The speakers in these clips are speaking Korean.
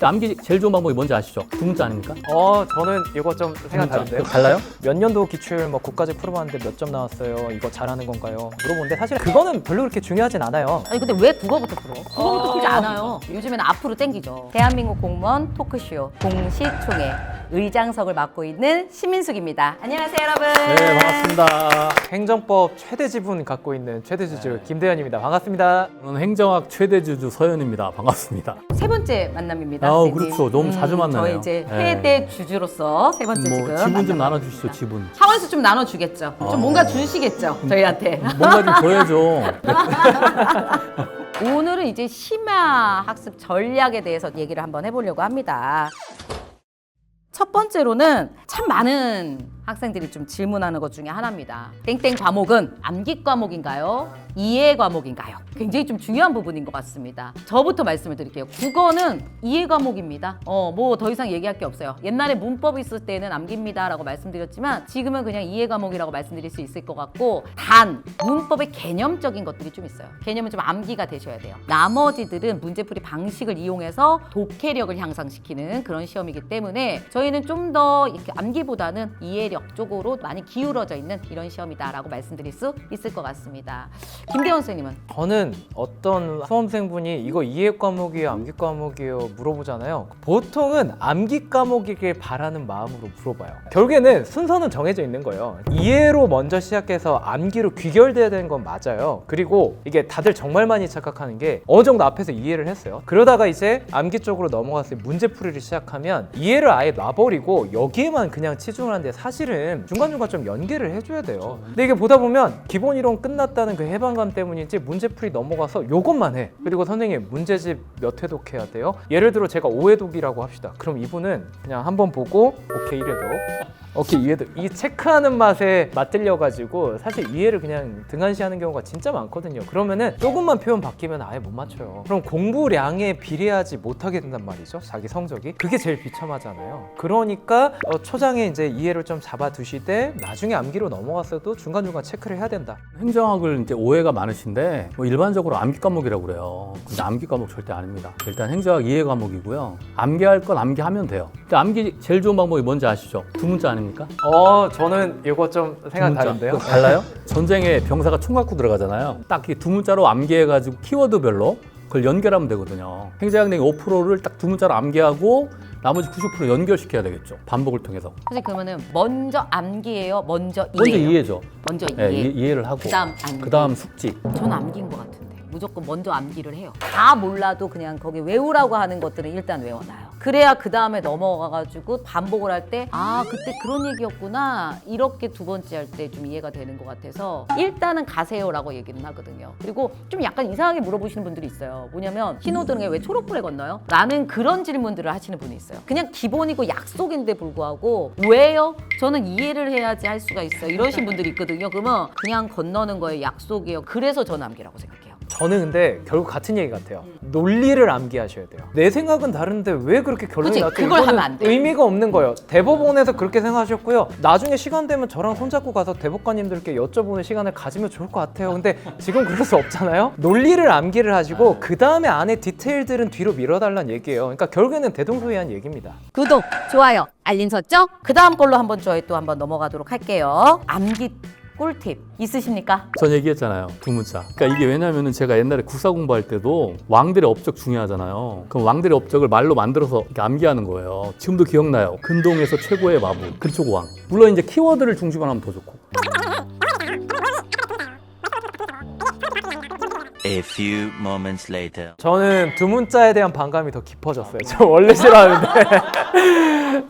암기 제일 좋은 방법이 뭔지 아시죠? 두 문자 아닙니까? 저는 이거 좀 생각 다른데요. 달라요? 몇 년도 기출 뭐 국가직 풀어봤는데 몇 점 나왔어요? 이거 잘하는 건가요? 물어보는데 사실 그거는 별로 그렇게 중요하진 않아요. 아니 근데 왜 국어부터 풀어? 국어부터 풀지 않아요. 요즘에는 앞으로 땡기죠. 대한민국 공무원 토크쇼 공시총회 의장석을 맡고 있는 심민숙입니다. 안녕하세요 여러분. 네, 반갑습니다. 행정법 최대 지분 갖고 있는 최대 주주 김대현입니다. 반갑습니다. 저는 행정학 최대 주주 서현입니다. 반갑습니다. 세 번째 만남입니다. 아, 선생님. 그렇죠. 너무 자주 만나요. 저희 이제 네. 최대 주주로서 세 번째 지금 지분 좀 만남. 나눠주시죠, 지분. 하원수 좀 나눠주겠죠. 좀 뭔가 주시겠죠 저희한테. 뭔가 좀 줘야죠. 오늘은 이제 심야 학습 전략에 대해서 얘기를 한번 해보려고 합니다. 첫 번째로는 참 많은 학생들이 좀 질문하는 것 중에 하나입니다. 땡땡 과목은 암기 과목인가요? 이해 과목인가요? 굉장히 좀 중요한 부분인 것 같습니다. 저부터 말씀을 드릴게요. 국어는 이해 과목입니다. 뭐 더 이상 얘기할 게 없어요. 옛날에 문법 있을 때는 암기입니다 라고 말씀드렸지만 지금은 그냥 이해 과목이라고 말씀드릴 수 있을 것 같고, 단 문법의 개념적인 것들이 좀 있어요. 개념은 좀 암기가 되셔야 돼요. 나머지들은 문제풀이 방식을 이용해서 독해력을 향상시키는 그런 시험이기 때문에 저희는 좀 더 이렇게 암기보다는 이해력 쪽으로 많이 기울어져 있는 이런 시험이다라고 말씀드릴 수 있을 것 같습니다. 김대원 선생님은? 저는 어떤 수험생분이 이거 이해 과목이에요, 암기 과목이에요 물어보잖아요. 보통은 암기 과목이길 바라는 마음으로 물어봐요. 결국에는 순서는 정해져 있는 거예요. 이해로 먼저 시작해서 암기로 귀결돼야 되는 건 맞아요. 그리고 이게 다들 정말 많이 착각하는 게 어느 정도 앞에서 이해를 했어요. 그러다가 이제 암기 쪽으로 넘어가서 문제풀이를 시작하면 이해를 아예 놔버리고 여기에만 그냥 치중을 하는데 사실은 중간중간 좀 연계를 해줘야 돼요. 근데 이게 보다 보면 기본 이론 끝났다는 그 해방감 때문인지 문제풀이 넘어가서 요것만 해. 그리고 선생님 문제집 몇 회독 해야 돼요? 예를 들어 제가 5회독이라고 합시다. 그럼 이분은 그냥 한번 보고 오케이 1회독, 오케이 2회독, 이 체크하는 맛에 맛들려가지고 사실 이해를 그냥 등한시하는 경우가 진짜 많거든요. 그러면은 조금만 표현 바뀌면 아예 못 맞춰요. 그럼 공부량에 비례하지 못하게 된단 말이죠. 자기 성적이. 그게 제일 비참하잖아요. 그러니까 초장에 이제 이해를 좀 잡아두시되 나중에 암기로 넘어갔어도 중간중간 체크를 해야 된다. 행정학을 이제 오해가 많으신데 뭐 일반적으로 암기 과목이라고 그래요. 근데 암기 과목 절대 아닙니다. 일단 행정학 이해 과목이고요. 암기할 건 암기하면 돼요. 근데 암기 제일 좋은 방법이 뭔지 아시죠? 두 문자 아닙니까? 저는 이거 좀 생각 다른데요. 달라요? 전쟁에 병사가 총 갖고 들어가잖아요. 딱 이 두 문자로 암기해가지고 키워드별로 그걸 연결하면 되거든요. 행정학 내용 5%를 딱 두 문자로 암기하고 나머지 90% 연결시켜야 되겠죠. 반복을 통해서. 선생님 그러면은 먼저 암기예요? 먼저 먼저 이해예요? 이해죠. 먼저 네, 이해. 이해를 하고 그다음 암기. 그다음 숙지. 저는 암기인 것 같은데 무조건 먼저 암기를 해요. 다 몰라도 그냥 거기 외우라고 하는 것들은 일단 외워놔요. 그래야 그 다음에 넘어가가지고 반복을 할 때 그때 그런 얘기였구나 이렇게 두 번째 할 때 좀 이해가 되는 것 같아서 일단은 가세요라고 얘기는 하거든요. 그리고 좀 약간 이상하게 물어보시는 분들이 있어요. 뭐냐면 신호등에 왜 초록불에 건너요? 라는 그런 질문들을 하시는 분이 있어요. 그냥 기본이고 약속인데 불구하고 왜요? 저는 이해를 해야지 할 수가 있어요. 이러신 분들이 있거든요. 그러면 그냥 건너는 거예요. 약속이에요. 그래서 저는 암기라고 생각해요. 저는 근데 결국 같은 얘기 같아요. 논리를 암기하셔야 돼요. 내 생각은 다른데 왜 그렇게 결론이 그치, 났죠? 그걸 이거는 하면 안 돼. 의미가 없는 거예요. 대법원에서 그렇게 생각하셨고요. 나중에 시간 되면 저랑 손잡고 가서 대법관님들께 여쭤보는 시간을 가지면 좋을 것 같아요. 근데 지금 그럴 수 없잖아요. 논리를 암기를 하시고 그 다음에 안에 디테일들은 뒤로 밀어달라는 얘기예요. 그러니까 결국에는 대동소이한 얘기입니다. 구독, 좋아요, 알림 설정. 그 다음 걸로 한번 저희 또 한번 넘어가도록 할게요. 암기 꿀팁 있으십니까? 전 얘기했잖아요. 두 문자. 그러니까 이게 왜냐면은 제가 옛날에 국사 공부할 때도 왕들의 업적 중요하잖아요. 그럼 왕들의 업적을 말로 만들어서 이렇게 암기하는 거예요. 지금도 기억나요. 근동에서 최고의 마부, 근초고왕. 물론 이제 키워드를 중심으로 하면 더 좋고. A few moments later. 저는 두 문자에 대한 반감이 더 깊어졌어요. 저 원래 싫어하는데.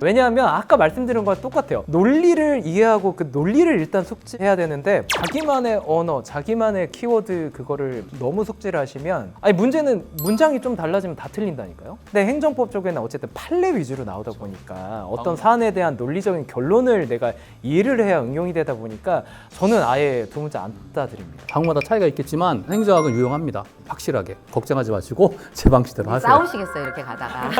왜냐하면 아까 말씀드린 거랑 똑같아요. 논리를 이해하고 그 논리를 일단 숙지해야 되는데 자기만의 언어, 자기만의 키워드 그거를 너무 숙지를 하시면 문제는 문장이 좀 달라지면 다 틀린다니까요. 근데 행정법 쪽에는 어쨌든 판례 위주로 나오다 보니까 어떤 사안에 대한 논리적인 결론을 내가 이해를 해야 응용이 되다 보니까 저는 아예 두 문자 안 따드립니다. 방마다 차이가 있겠지만 행정학은 유용합니다. 확실하게. 걱정하지 마시고 제 방식대로 하세요. 싸우시겠어요 이렇게 가다가.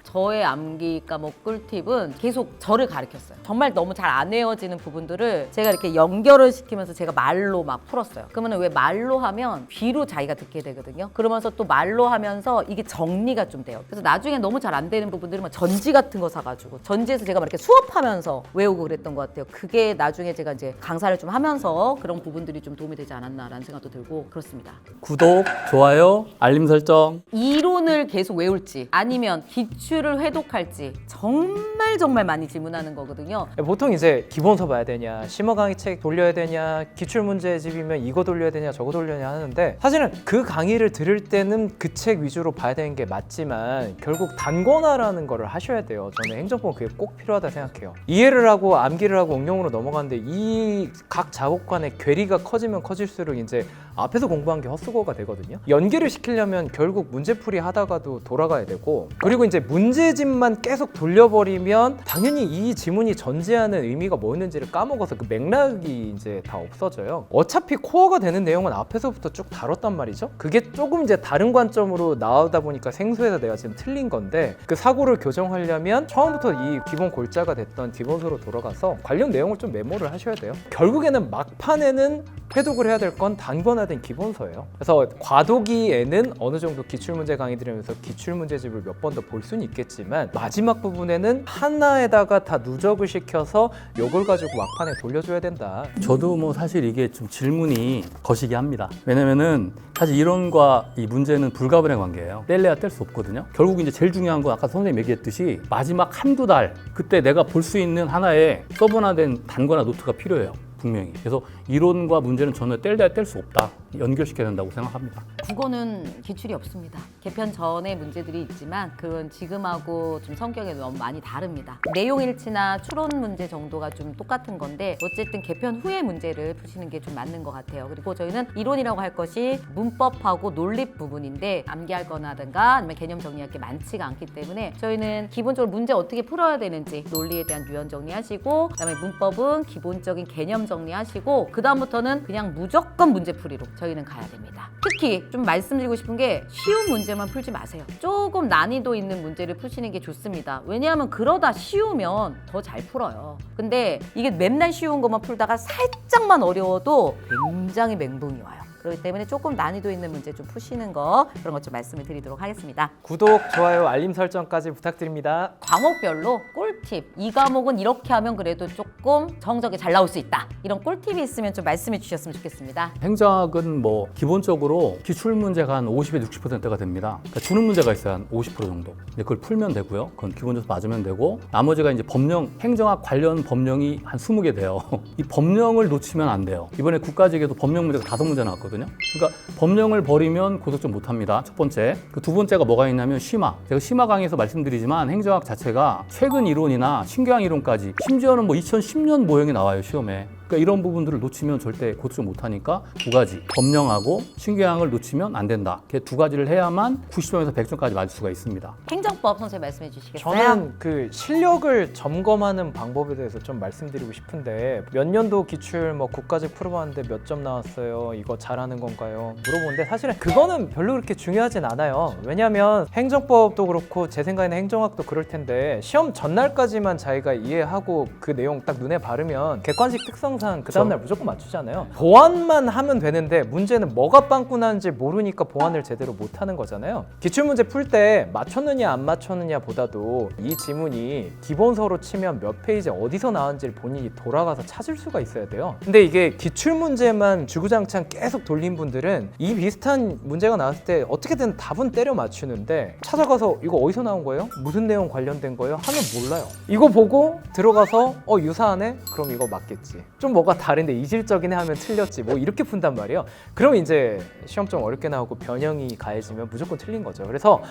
저의 암기 과목 꿀팁은 계속 저를 가르쳤어요. 정말 너무 잘 안 외워지는 부분들을 제가 이렇게 연결을 시키면서 제가 말로 막 풀었어요. 그러면 왜 말로 하면 귀로 자기가 듣게 되거든요. 그러면서 또 말로 하면서 이게 정리가 좀 돼요. 그래서 나중에 너무 잘 안 되는 부분들은 막 전지 같은 거 사가지고 전지에서 제가 막 이렇게 수업하면서 외우고 그랬던 것 같아요. 그게 나중에 제가 이제 강사를 좀 하면서 그런 부분들이 좀 도움이 되지 않았나라는 생각도 들고 그렇습니다. 구독, 좋아요, 알림 설정. 이론을 계속 외울지 아니면 기출을 회독할지 정말 많이 질문하는 거거든요. 보통 이제 기본서 봐야 되냐, 심화 강의 책 돌려야 되냐, 기출 문제집이면 이거 돌려야 되냐, 저거 돌려야 되냐 하는데 사실은 그 강의를 들을 때는 그 책 위주로 봐야 되는 게 맞지만 결국 단권화라는 거를 하셔야 돼요. 저는 행정법은 그게 꼭 필요하다 생각해요. 이해를 하고 암기를 하고 응용으로 넘어가는데 이 각 작업 간의 괴리가 커지면 커질수록 이제 앞에서 공부한 게 헛수고가 되거든요. 연계를 시키려면 결국 문제풀이 하다가도 돌아가야 되고 그리고 이제 문제집만 계속 돌려버리면 당연히 이 지문이 전제하는 의미가 뭐였는지를 까먹어서 그 맥락이 이제 다 없어져요. 어차피 코어가 되는 내용은 앞에서부터 쭉 다뤘단 말이죠. 그게 조금 이제 다른 관점으로 나오다 보니까 생소해서 내가 지금 틀린 건데 그 사고를 교정하려면 처음부터 이 기본 골자가 됐던 기본서로 돌아가서 관련 내용을 좀 메모를 하셔야 돼요. 결국에는 막판에는 회독을 해야 될 건 단권화된 기본서예요. 그래서 과도기에는 어느 정도 기출문제 강의 들으면서 기출문제집을 몇 번 더 볼 수는 있겠지만 마지막 부분에는 하나에다가 다 누적을 시켜서 요걸 가지고 막판에 돌려줘야 된다. 저도 뭐 사실 이게 좀 질문이 거시기 합니다. 왜냐면은 사실 이론과 이 문제는 불가분의 관계예요. 뗄래야 뗄 수 없거든요. 결국 이제 제일 중요한 건 아까 선생님이 얘기했듯이 마지막 한두 달 그때 내가 볼 수 있는 하나의 서브화된 단권화 노트가 필요해요. 분명히. 그래서 이론과 문제는 전혀 뗄래야 뗄 수 없다. 연결시켜야 된다고 생각합니다. 국어는 기출이 없습니다. 개편 전에 문제들이 있지만 그건 지금하고 좀 성격이 너무 많이 다릅니다. 내용 일치나 추론 문제 정도가 좀 똑같은 건데 어쨌든 개편 후에 문제를 푸시는 게 좀 맞는 것 같아요. 그리고 저희는 이론이라고 할 것이 문법하고 논리 부분인데 암기할 거나든가 아니면 개념 정리할 게 많지가 않기 때문에 저희는 기본적으로 문제 어떻게 풀어야 되는지 논리에 대한 유형 정리하시고 그다음에 문법은 기본적인 개념 정리하시고 그 다음부터는 그냥 무조건 문제풀이로 저희는 가야 됩니다. 특히 좀 말씀드리고 싶은 게 쉬운 문제만 풀지 마세요. 조금 난이도 있는 문제를 푸시는 게 좋습니다. 왜냐하면 그러다 쉬우면 더 잘 풀어요. 근데 이게 맨날 쉬운 것만 풀다가 살짝만 어려워도 굉장히 멘붕이 와요. 그렇기 때문에 조금 난이도 있는 문제 좀 푸시는 거 그런 것 좀 말씀을 드리도록 하겠습니다. 구독, 좋아요, 알림 설정까지 부탁드립니다. 과목별로 꿀팁, 이 과목은 이렇게 하면 그래도 조금 정적이 잘 나올 수 있다. 이런 꿀팁이 있으면 좀 말씀해 주셨으면 좋겠습니다. 행정학은 뭐 기본적으로 기출 문제가 한 50에서 60%가 됩니다. 그러니까 주는 문제가 있어요. 한 50% 정도. 근데 그걸 풀면 되고요. 그건 기본적으로 맞으면 되고 나머지가 이제 법령, 행정학 관련 법령이 한 20개 돼요. 이 법령을 놓치면 안 돼요. 이번에 국가직에도 법령 문제가 5문제 나왔거든요. 그러니까 법령을 버리면 고득점 못합니다. 첫 번째. 그 두 번째가 뭐가 있냐면 심화. 제가 심화 강의에서 말씀드리지만 행정학 자체가 최근 이론이나 신규학 이론까지 심지어는 뭐 2010년 모형이 나와요 시험에. 그러니까 이런 부분들을 놓치면 절대 고득점 못하니까 두 가지 법령하고 신규학을 놓치면 안 된다. 이렇게 두 가지를 해야만 90점에서 100점까지 맞을 수가 있습니다. 행정법 선생님 말씀해 주시겠어요? 저는 그 실력을 점검하는 방법에 대해서 좀 말씀드리고 싶은데 몇 년도 기출 뭐 국가직 풀어봤는데 몇 점 나왔어요? 이거 잘하는 건가요? 물어보는데 사실은 그거는 별로 그렇게 중요하진 않아요. 왜냐하면 행정법도 그렇고 제 생각에는 행정학도 그럴 텐데 시험 전날까지만 자기가 이해하고 그 내용 딱 눈에 바르면 객관식 특성상 그 다음날 무조건 맞추잖아요. 보완만 하면 되는데 문제는 뭐가 빵꾸 나는지 모르니까 보완을 제대로 못하는 거잖아요. 기출문제 풀 때 맞췄느냐 안 맞췄느냐 보다도 이 지문이 기본서로 치면 몇 페이지 어디서 나왔는지를 본인이 돌아가서 찾을 수가 있어야 돼요. 근데 이게 기출문제만 주구장창 계속 돌린 분들은 이 비슷한 문제가 나왔을 때 어떻게든 답은 때려 맞추는데 찾아가서 이거 어디서 나온 거예요? 무슨 내용 관련된 거예요? 하면 몰라요. 이거 보고 들어가서 유사하네? 그럼 이거 맞겠지. 좀 뭐가 다른데 이질적이네 하면 틀렸지. 뭐 이렇게 푼단 말이에요. 그럼 이제 시험 좀 어렵게 나오고 변형이 가해지면 무조건 틀린 거죠. 그래서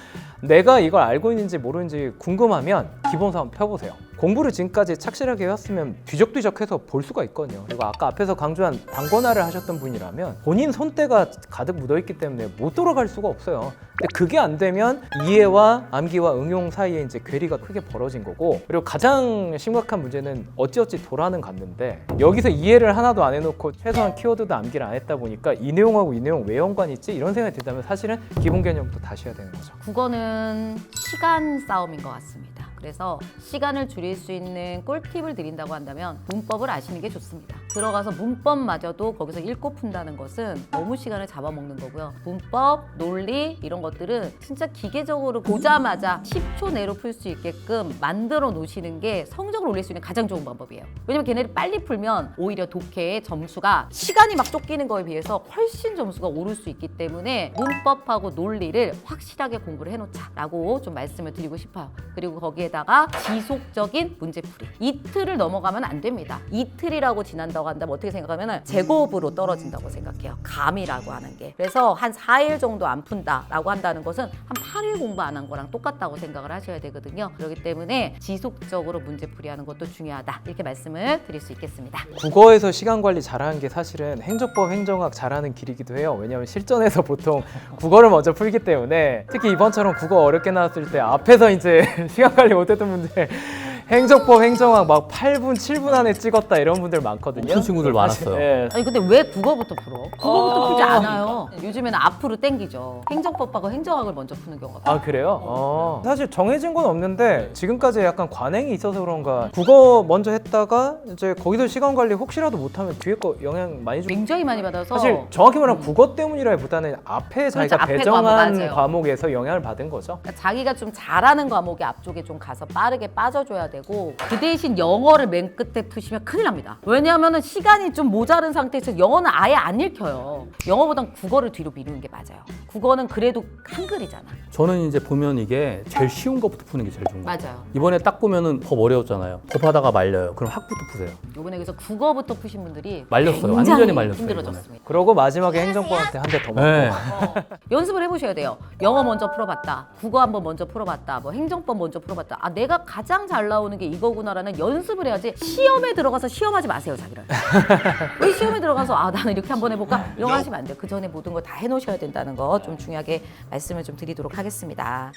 내가 이걸 알고 있는지 모르는지 궁금하면 기본서 한번 펴보세요. 공부를 지금까지 착실하게 해왔으면 뒤적뒤적해서 볼 수가 있거든요. 그리고 아까 앞에서 강조한 단권화를 하셨던 분이라면 본인 손때가 가득 묻어있기 때문에 못 돌아갈 수가 없어요. 근데 그게 안 되면 이해와 암기와 응용 사이에 이제 괴리가 크게 벌어진 거고, 그리고 가장 심각한 문제는 어찌어찌 돌아는 갔는데 여기서 이해를 하나도 안 해놓고 최소한 키워드도 암기를 안 했다 보니까 이 내용하고 이 내용 왜 연관이 있지? 이런 생각이 든다면 사실은 기본 개념부터 다시 해야 되는 거죠. 국어는 시간 싸움인 것 같습니다. 그래서 시간을 줄일 수 있는 꿀팁을 드린다고 한다면 문법을 아시는 게 좋습니다. 들어가서 문법마저도 거기서 읽고 푼다는 것은 너무 시간을 잡아먹는 거고요. 문법, 논리 이런 것들은 진짜 기계적으로 보자마자 10초 내로 풀 수 있게끔 만들어 놓으시는 게 성적을 올릴 수 있는 가장 좋은 방법이에요. 왜냐면 걔네를 빨리 풀면 오히려 독해의 점수가 시간이 막 쫓기는 거에 비해서 훨씬 점수가 오를 수 있기 때문에 문법하고 논리를 확실하게 공부를 해놓자라고 좀 말씀을 드리고 싶어요. 그리고 거기에다가 지속적인 문제풀이. 이틀을 넘어가면 안 됩니다. 이틀이라고 지난다고 한다면 어떻게 생각하면 제곱으로 떨어진다고 생각해요. 감이라고 하는 게. 그래서 한 4일 정도 안 푼다라고 한다는 것은 한 8일 공부 안 한 거랑 똑같다고 생각을 하셔야 되거든요. 그렇기 때문에 지속적으로 문제풀이하는 것도 중요하다. 이렇게 말씀을 드릴 수 있겠습니다. 국어에서 시간 관리 잘하는 게 사실은 행정법, 행정학 잘하는 길이기도 해요. 왜냐하면 실전에서 보통 국어를 먼저 풀기 때문에, 특히 이번처럼 국어 어렵게 나왔을 때 앞에서 이제 시간 관리 못했던 분들 행정법, 행정학 막 8분, 7분 안에 찍었다 이런 분들 많거든요. 그런 친구들 많았어요. 예. 아니 근데 왜 국어부터 풀어? 국어부터 풀지 않아요. 요즘에는 앞으로 땡기죠. 행정법하고 행정학을 먼저 푸는 경우가 많아요. 아 그래요? 사실 정해진 건 없는데 지금까지 약간 관행이 있어서 그런가 국어 먼저 했다가 이제 거기서 시간 관리 혹시라도 못하면 뒤에 거 영향 많이 좀. 굉장히 많이 받아서 사실 정확히 말하면 국어 때문이라기보다는 앞에 자기가 앞에 배정한 과목, 맞아요. 과목에서 영향을 받은 거죠. 그러니까 자기가 좀 잘하는 과목이 앞쪽에 좀 가서 빠르게 빠져줘야 되고, 그 대신 영어를 맨 끝에 푸시면 큰일 납니다. 왜냐하면 시간이 좀 모자른 상태에서 영어는 아예 안 읽혀요. 영어보단 국어를 뒤로 미루는 게 맞아요. 국어는 그래도 한글이잖아. 저는 이제 보면 이게 제일 쉬운 것부터 푸는 게 제일 좋은 거예요. 맞아요. 이번에 딱 보면은 법 어려웠잖아요. 법 하다가 말려요. 그럼 학부터 푸세요. 요번에 그래서 국어부터 푸신 분들이 말렸어요. 굉장히 완전히 말렸어요, 힘들어졌습니다. 그러고 마지막에 행정법한테 한 대 더 맞고. 네. 연습을 해보셔야 돼요. 영어 먼저 풀어봤다. 국어 한번 먼저 풀어봤다. 뭐 행정법 먼저 풀어봤다. 아 내가 가장 잘 나오는 게 이거구나라는 연습을 해야지 시험에 들어가서 시험하지 마세요 자기를. 왜 시험에 들어가서 아 나는 이렇게 한번 해볼까? 이런 거 하시면 안 돼요. 그 전에 모든 걸 다 해놓으셔야 된다는 거 좀 중요하게 말씀을 좀 드리도록 하겠습니다.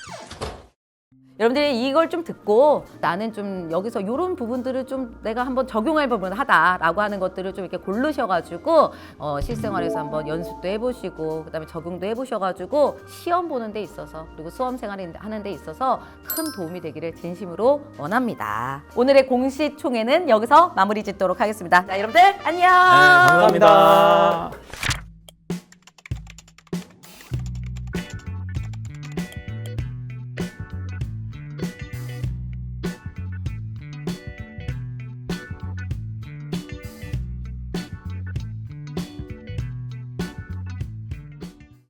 여러분들이 이걸 좀 듣고 나는 좀 여기서 이런 부분들을 좀 내가 한번 적용할 부분 하다라고 하는 것들을 좀 이렇게 고르셔가지고 실생활에서 한번 연습도 해보시고 그다음에 적용도 해보셔가지고 시험 보는 데 있어서 그리고 수험 생활 하는 데 있어서 큰 도움이 되기를 진심으로 원합니다. 오늘의 공시총회는 여기서 마무리 짓도록 하겠습니다. 자, 여러분들 안녕. 감사합니다.